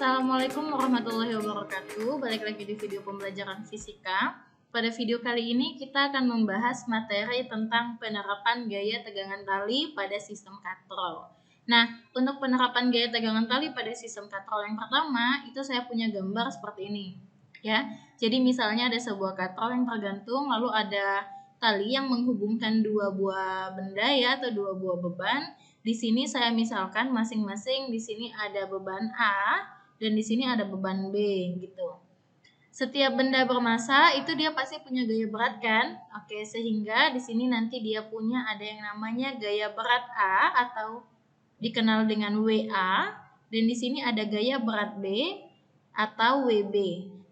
Assalamualaikum warahmatullahi wabarakatuh. Balik lagi di video pembelajaran fisika. Pada video kali ini kita akan membahas materi tentang penerapan gaya tegangan tali pada sistem katrol. Nah, untuk penerapan gaya tegangan tali pada sistem katrol yang pertama, itu saya punya gambar seperti ini. Ya, jadi misalnya ada sebuah katrol yang tergantung, lalu ada tali yang menghubungkan dua buah benda ya, atau dua buah beban. Di sini saya misalkan masing-masing di sini ada beban A dan di sini ada beban B gitu. Setiap benda bermassa itu dia pasti punya gaya berat kan? Oke, sehingga di sini nanti dia punya ada yang namanya gaya berat A atau dikenal dengan WA, dan di sini ada gaya berat B atau WB.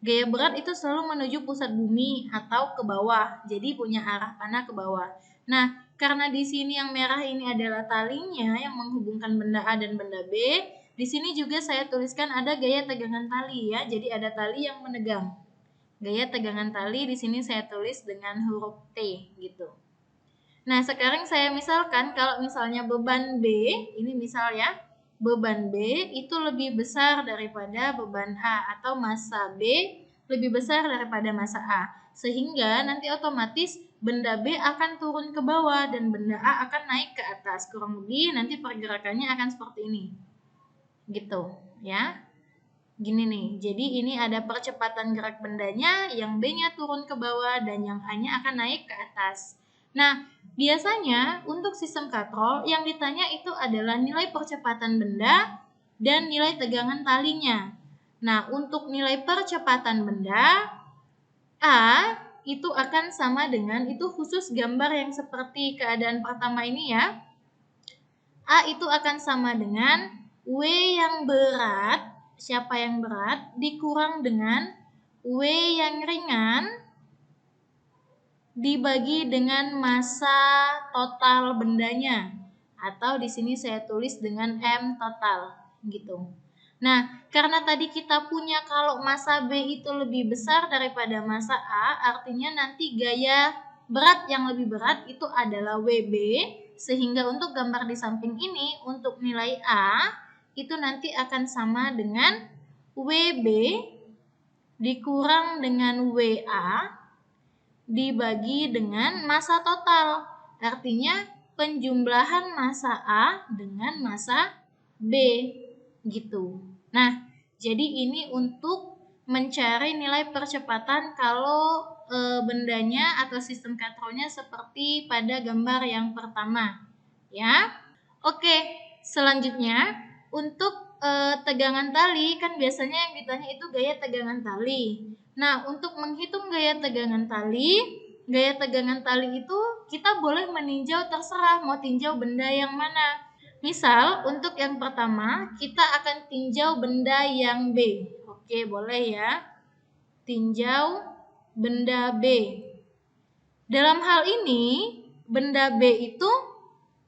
Gaya berat itu selalu menuju pusat bumi atau ke bawah, jadi punya arah panah ke bawah. Nah, karena di sini yang merah ini adalah talinya yang menghubungkan benda A dan benda B, di sini juga saya tuliskan ada gaya tegangan tali ya. Jadi ada tali yang menegang. Gaya tegangan tali di sini saya tulis dengan huruf T gitu. Nah, sekarang saya misalkan kalau misalnya beban B, ini misal ya, beban B itu lebih besar daripada beban A atau massa B lebih besar daripada massa A. Sehingga nanti otomatis benda B akan turun ke bawah dan benda A akan naik ke atas. Kurang lebih nanti pergerakannya akan seperti ini. Gitu, ya. Gini nih, jadi ini ada percepatan gerak bendanya, yang B-nya turun ke bawah dan yang A-nya akan naik ke atas. Nah, biasanya untuk sistem katrol yang ditanya itu adalah nilai percepatan benda dan nilai tegangan talinya. Nah, untuk nilai percepatan benda, A itu akan sama dengan, itu khusus gambar yang seperti keadaan pertama ini ya. A itu akan sama dengan W yang berat, siapa yang berat, dikurang dengan W yang ringan dibagi dengan massa total bendanya, atau di sini saya tulis dengan M total gitu. Nah, karena tadi kita punya kalau massa B itu lebih besar daripada massa A, artinya nanti gaya berat yang lebih berat itu adalah WB, sehingga untuk gambar di samping ini untuk nilai A itu nanti akan sama dengan WB dikurang dengan WA dibagi dengan massa total. Artinya penjumlahan massa A dengan massa B gitu. Nah, jadi ini untuk mencari nilai percepatan kalau bendanya atau sistem katrolnya seperti pada gambar yang pertama. Ya. Oke, selanjutnya untuk tegangan tali kan biasanya yang ditanya itu gaya tegangan tali. Nah, untuk menghitung gaya tegangan tali itu kita boleh meninjau, terserah mau tinjau benda yang mana. Misal untuk yang pertama kita akan tinjau benda yang B. Oke, boleh ya. Tinjau benda B. Dalam hal ini benda B itu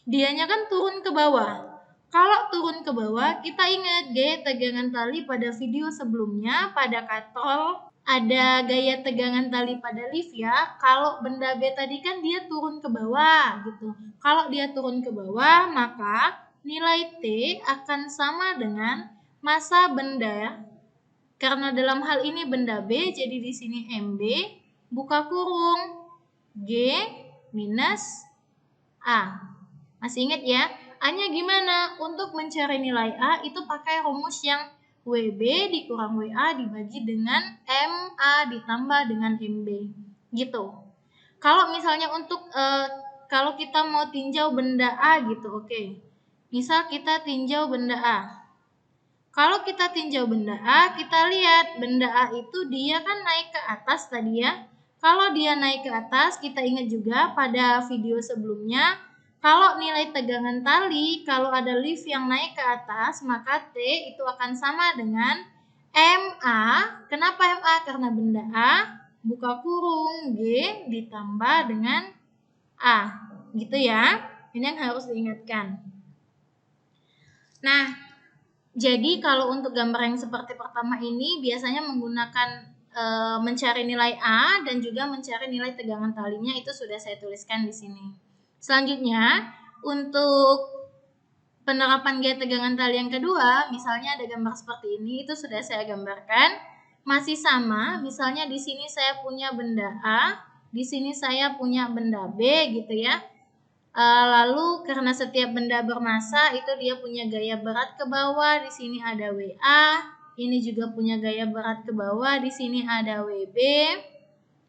dianya kan turun ke bawah. Kalau turun ke bawah, kita ingat gaya tegangan tali pada video sebelumnya pada katrol ada gaya tegangan tali pada lift ya. Kalau benda B tadi kan dia turun ke bawah gitu. Kalau dia turun ke bawah, maka nilai T akan sama dengan massa benda. Karena dalam hal ini benda B, jadi di sini MB buka kurung G minus A. Masih ingat ya? A-nya gimana? Untuk mencari nilai A itu pakai rumus yang WB dikurang WA dibagi dengan MA ditambah dengan MB. Gitu. Kalau misalnya untuk kalau kita mau tinjau benda A gitu, oke. Misal kita tinjau benda A. Kalau kita tinjau benda A, kita lihat benda A itu dia kan naik ke atas tadi ya. Kalau dia naik ke atas, kita ingat juga pada video sebelumnya, kalau nilai tegangan tali, kalau ada lift yang naik ke atas, maka T itu akan sama dengan MA. Kenapa MA? Karena benda A buka kurung G ditambah dengan A. Gitu ya. Ini yang harus diingatkan. Nah, jadi kalau untuk gambar yang seperti pertama ini biasanya menggunakan mencari nilai A dan juga mencari nilai tegangan talinya, itu sudah saya tuliskan di sini. Selanjutnya, untuk penerapan gaya tegangan tali yang kedua, misalnya ada gambar seperti ini, itu sudah saya gambarkan. Masih sama, misalnya di sini saya punya benda A, di sini saya punya benda B gitu ya. Lalu karena setiap benda bermasa itu dia punya gaya berat ke bawah, di sini ada WA, ini juga punya gaya berat ke bawah, di sini ada WB,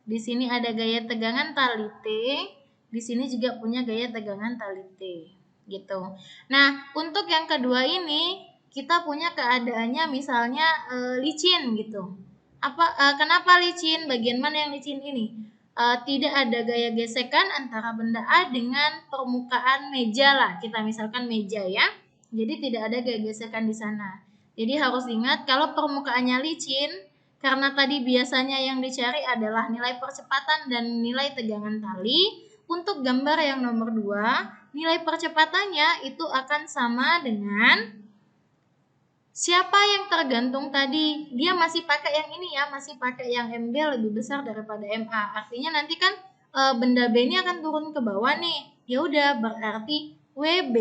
di sini ada gaya tegangan tali T, di sini juga punya gaya tegangan tali T, gitu. Nah, untuk yang kedua ini kita punya keadaannya misalnya licin gitu. Kenapa licin? Bagian mana yang licin ini? Tidak ada gaya gesekan antara benda A dengan permukaan meja lah. Kita misalkan meja ya. Jadi tidak ada gaya gesekan di sana. Jadi harus ingat kalau permukaannya licin, karena tadi biasanya yang dicari adalah nilai percepatan dan nilai tegangan tali. Untuk gambar yang nomor 2, nilai percepatannya itu akan sama dengan siapa yang tergantung tadi. Dia masih pakai yang ini ya, masih pakai yang MB lebih besar daripada MA. Artinya nanti kan benda B ini akan turun ke bawah nih. Ya udah, berarti WB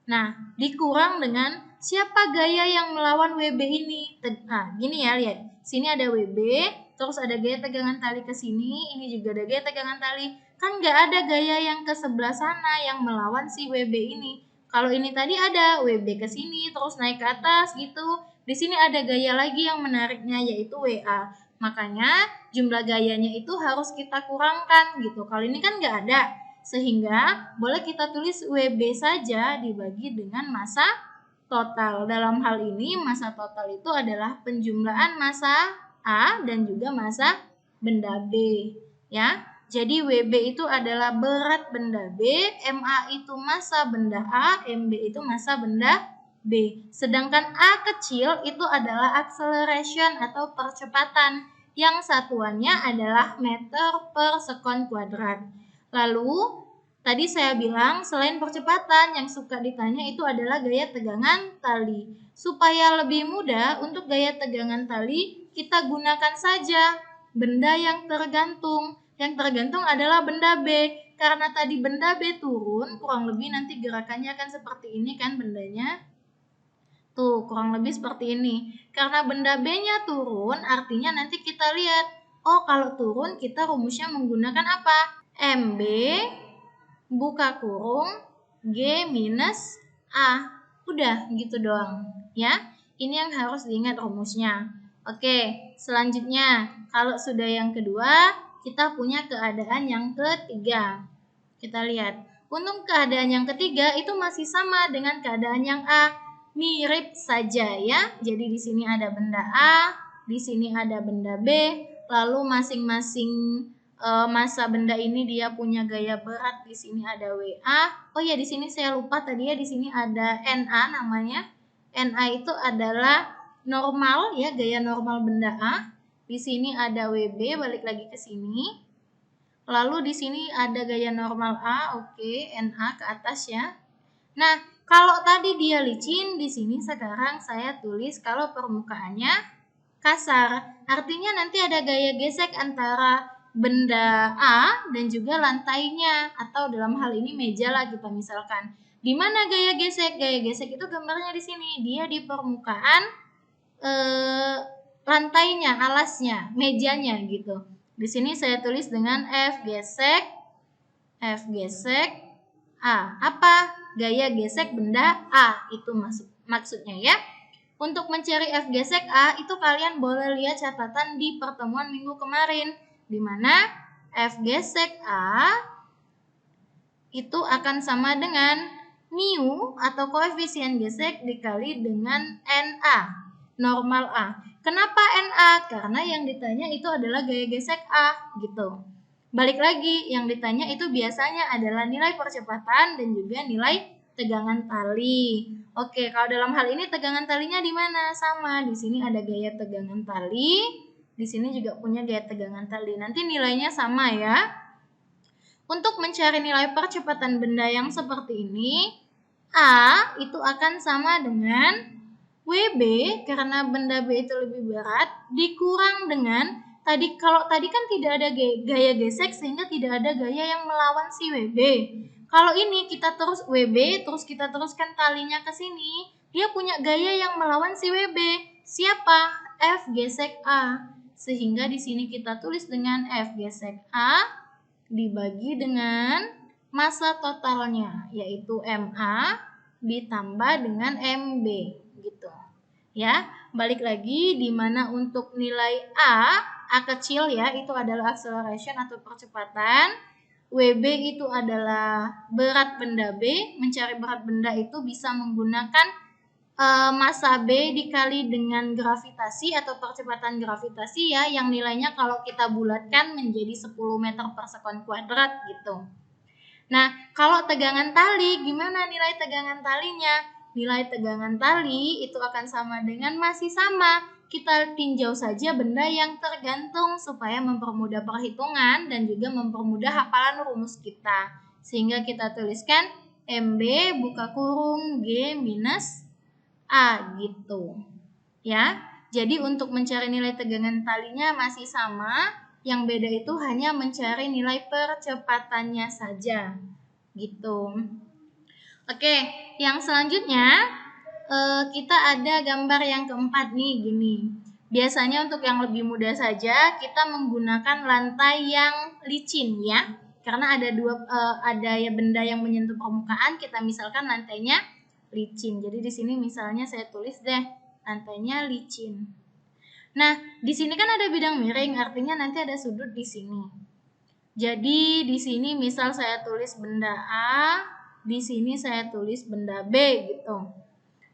nah dikurang dengan siapa gaya yang melawan WB ini. Nah, gini ya, lihat. Sini ada WB, terus ada gaya tegangan tali ke sini, ini juga ada gaya tegangan tali. Kan nggak ada gaya yang ke sebelah sana yang melawan si WB ini. Kalau ini tadi ada WB ke sini terus naik ke atas gitu. Di sini ada gaya lagi yang menariknya yaitu WA. Makanya jumlah gayanya itu harus kita kurangkan gitu. Kalau ini kan nggak ada. Sehingga boleh kita tulis WB saja dibagi dengan massa total. Dalam hal ini massa total itu adalah penjumlahan massa A dan juga massa benda B ya. Jadi WB itu adalah berat benda B, MA itu massa benda A, MB itu massa benda B. Sedangkan A kecil itu adalah acceleration atau percepatan yang satuannya adalah meter per sekon kuadrat. Lalu tadi saya bilang selain percepatan yang suka ditanya itu adalah gaya tegangan tali. Supaya lebih mudah untuk gaya tegangan tali kita gunakan saja benda yang tergantung. Yang tergantung adalah benda B. Karena tadi benda B turun, kurang lebih nanti gerakannya akan seperti ini kan bendanya. Tuh, kurang lebih seperti ini. Karena benda B-nya turun, artinya nanti kita lihat. Oh, kalau turun kita rumusnya menggunakan apa? MB buka kurung G minus A. Udah, gitu doang. Ya, ini yang harus diingat rumusnya. Oke, selanjutnya. Kalau sudah yang kedua, kita punya keadaan yang ketiga. Kita lihat. Untuk keadaan yang ketiga itu masih sama dengan keadaan yang A. Mirip saja ya. Jadi di sini ada benda A, di sini ada benda B, lalu masing-masing massa benda ini dia punya gaya berat. Di sini ada WA. Oh ya, di sini saya lupa tadi ya, di sini ada NA namanya. NA itu adalah normal ya, gaya normal benda A. Di sini ada WB, balik lagi ke sini. Lalu di sini ada gaya normal A, oke, NA ke atas ya. Nah, kalau tadi dia licin, di sini sekarang saya tulis kalau permukaannya kasar. Artinya nanti ada gaya gesek antara benda A dan juga lantainya, atau dalam hal ini meja lah kita misalkan. Di mana gaya gesek? Gaya gesek itu gambarnya di sini, dia di permukaan lantainya, alasnya, mejanya gitu. Di sini saya tulis dengan F gesek A. Apa? Gaya gesek benda A itu maksudnya ya. Untuk mencari F gesek A itu kalian boleh lihat catatan di pertemuan minggu kemarin, di mana F gesek A itu akan sama dengan mu atau koefisien gesek dikali dengan NA, normal A. Kenapa NA? Karena yang ditanya itu adalah gaya gesek A gitu. Balik lagi, yang ditanya itu biasanya adalah nilai percepatan dan juga nilai tegangan tali. Oke, kalau dalam hal ini tegangan talinya di mana? Sama, di sini ada gaya tegangan tali, di sini juga punya gaya tegangan tali. Nanti nilainya sama ya. Untuk mencari nilai percepatan benda yang seperti ini, A itu akan sama dengan WB karena benda B itu lebih berat dikurang dengan kalau tadi kan tidak ada gaya gesek sehingga tidak ada gaya yang melawan si WB. Kalau ini kita terus WB, terus kita teruskan talinya ke sini, dia punya gaya yang melawan si WB. Siapa? F gesek A. Sehingga di sini kita tulis dengan F gesek A dibagi dengan massa totalnya, yaitu MA ditambah dengan MB gitu. Ya, balik lagi di mana untuk nilai A kecil ya, itu adalah acceleration atau percepatan. WB itu adalah berat benda B. Mencari berat benda itu bisa menggunakan massa B dikali dengan gravitasi atau percepatan gravitasi ya, yang nilainya kalau kita bulatkan menjadi 10 meter per sekon kuadrat gitu. Nah, kalau tegangan tali, gimana nilai tegangan talinya? Nilai tegangan tali itu akan sama dengan masih sama. Kita tinjau saja benda yang tergantung supaya mempermudah perhitungan dan juga mempermudah hafalan rumus kita. Sehingga kita tuliskan MB buka kurung G minus A gitu. Ya. Jadi untuk mencari nilai tegangan talinya masih sama, yang beda itu hanya mencari nilai percepatannya saja. Gitu. Oke, yang selanjutnya kita ada gambar yang keempat nih, gini. Biasanya untuk yang lebih mudah saja kita menggunakan lantai yang licin ya, karena ada ya benda yang menyentuh permukaan, kita misalkan lantainya licin. Jadi di sini misalnya saya tulis deh lantainya licin. Nah, di sini kan ada bidang miring, artinya nanti ada sudut di sini. Jadi di sini misal saya tulis benda A, di sini saya tulis benda B gitu.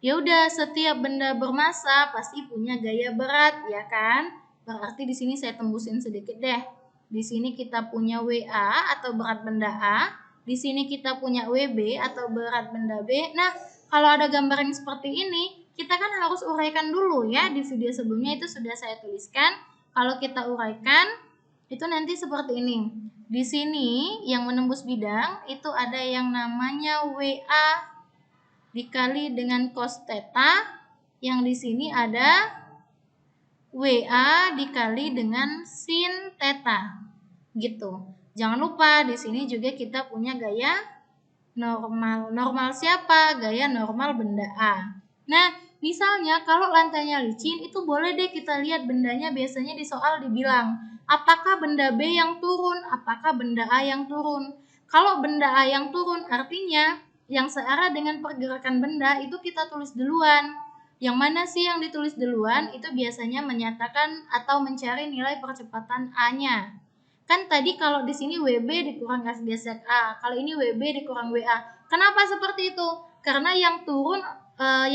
Ya udah, setiap benda bermassa pasti punya gaya berat ya kan? Berarti di sini saya tembusin sedikit deh. Di sini kita punya WA atau berat benda A, di sini kita punya WB atau berat benda B. Nah, kalau ada gambar yang seperti ini, kita kan harus uraikan dulu ya. Di video sebelumnya itu sudah saya tuliskan. Kalau kita uraikan, itu nanti seperti ini. Di sini yang menembus bidang itu ada yang namanya WA dikali dengan cos theta, yang di sini ada WA dikali dengan sin theta. Gitu. Jangan lupa di sini juga kita punya gaya normal. Normal siapa? Gaya normal benda A. Nah, misalnya kalau lantainya licin, itu boleh deh kita lihat bendanya. Biasanya di soal dibilang, apakah benda B yang turun? Apakah benda A yang turun? Kalau benda A yang turun, artinya yang searah dengan pergerakan benda itu kita tulis duluan. Yang mana sih yang ditulis duluan? Itu biasanya menyatakan atau mencari nilai percepatan A-nya. Kan tadi kalau di sini WB dikurang F gesek A, kalau ini WB dikurang WA. Kenapa seperti itu? Karena yang turun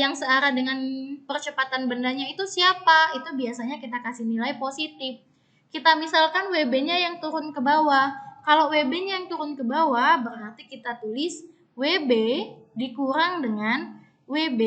yang searah dengan percepatan bendanya itu siapa? Itu biasanya kita kasih nilai positif. Kita misalkan WB-nya yang turun ke bawah. Kalau WB-nya yang turun ke bawah, berarti kita tulis WB dikurang dengan WB.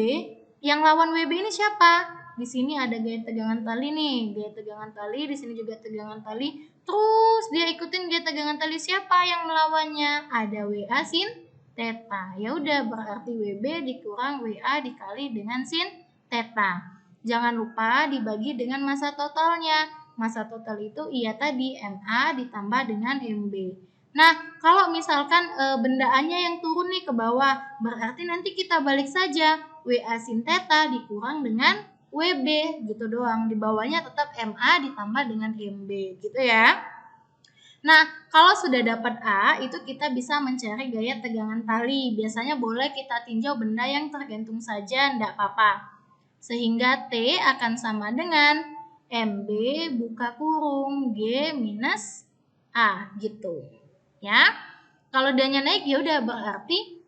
Yang lawan WB ini siapa? Di sini ada gaya tegangan tali nih, gaya tegangan tali, di sini juga tegangan tali. Terus dia ikutin gaya tegangan tali, siapa yang melawannya? Ada WA sin theta. Ya udah, berarti WB dikurang WA dikali dengan sin theta. Jangan lupa dibagi dengan massa totalnya. Massa total itu iya tadi MA ditambah dengan MB. Nah, kalau misalkan benda A-nya yang turun nih ke bawah, berarti nanti kita balik saja. WA sin theta dikurang dengan WB gitu doang. Di bawahnya tetap MA ditambah dengan MB gitu ya. Nah, kalau sudah dapat A, itu kita bisa mencari gaya tegangan tali. Biasanya boleh kita tinjau benda yang tergantung saja, enggak apa-apa. Sehingga T akan sama dengan MB buka kurung G minus A gitu. Ya. Kalau D-nya naik ya udah berarti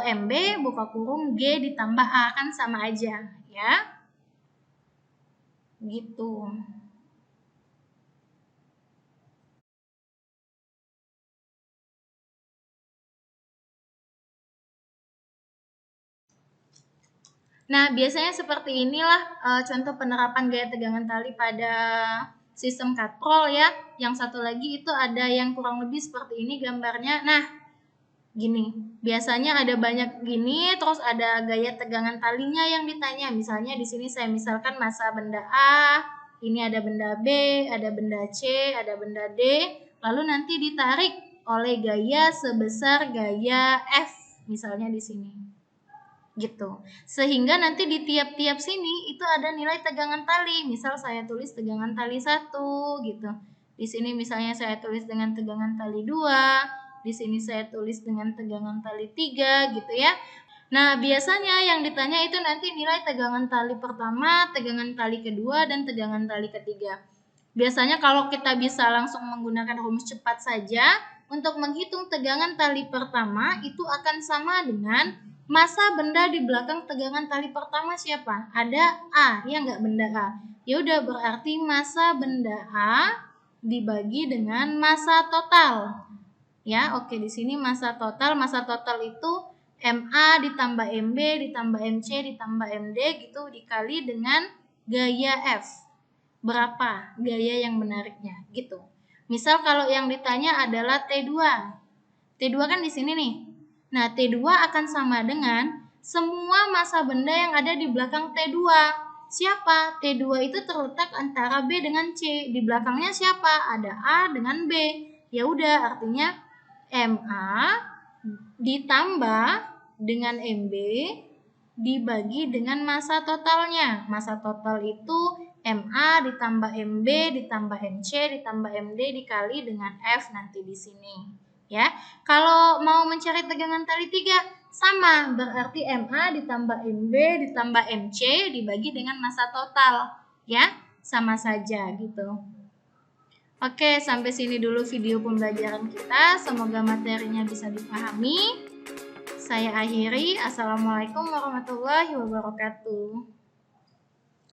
MB buka kurung G ditambah A, kan sama aja ya. Gitu. Nah, biasanya seperti inilah contoh penerapan gaya tegangan tali pada sistem katrol ya. Yang satu lagi itu ada yang kurang lebih seperti ini gambarnya. Nah, gini, biasanya ada banyak gini, terus ada gaya tegangan talinya yang ditanya. Misalnya di sini saya misalkan massa benda A, ini ada benda B, ada benda C, ada benda D, lalu nanti ditarik oleh gaya sebesar gaya F, misalnya di sini. Gitu. Sehingga nanti di tiap-tiap sini itu ada nilai tegangan tali. Misal saya tulis tegangan tali 1 gitu. Di sini misalnya saya tulis dengan tegangan tali 2, di sini saya tulis dengan tegangan tali 3 gitu ya. Nah, biasanya yang ditanya itu nanti nilai tegangan tali pertama, tegangan tali kedua, dan tegangan tali ketiga. Biasanya kalau kita bisa langsung menggunakan rumus cepat saja, untuk menghitung tegangan tali pertama itu akan sama dengan massa benda di belakang tegangan tali pertama siapa? Ada A, ya nggak, benda A. Ya udah, berarti massa benda A dibagi dengan massa total. Ya, oke, di sini massa total itu MA ditambah MB ditambah MC ditambah MD gitu dikali dengan gaya F. Berapa gaya yang menariknya gitu. Misal kalau yang ditanya adalah T2. T2 kan di sini nih. Nah, T2 akan sama dengan semua massa benda yang ada di belakang T2. Siapa? T2 itu terletak antara B dengan C. Di belakangnya siapa? Ada A dengan B. Ya udah, artinya MA ditambah dengan MB dibagi dengan massa totalnya. Massa total itu MA ditambah MB ditambah MC ditambah MD dikali dengan F nanti di sini. Ya, kalau mau mencari tegangan tali 3 sama, berarti MA ditambah MB ditambah MC dibagi dengan massa total, ya, sama saja gitu. Oke, sampai sini dulu video pembelajaran kita. Semoga materinya bisa dipahami. Saya akhiri. Assalamualaikum warahmatullahi wabarakatuh.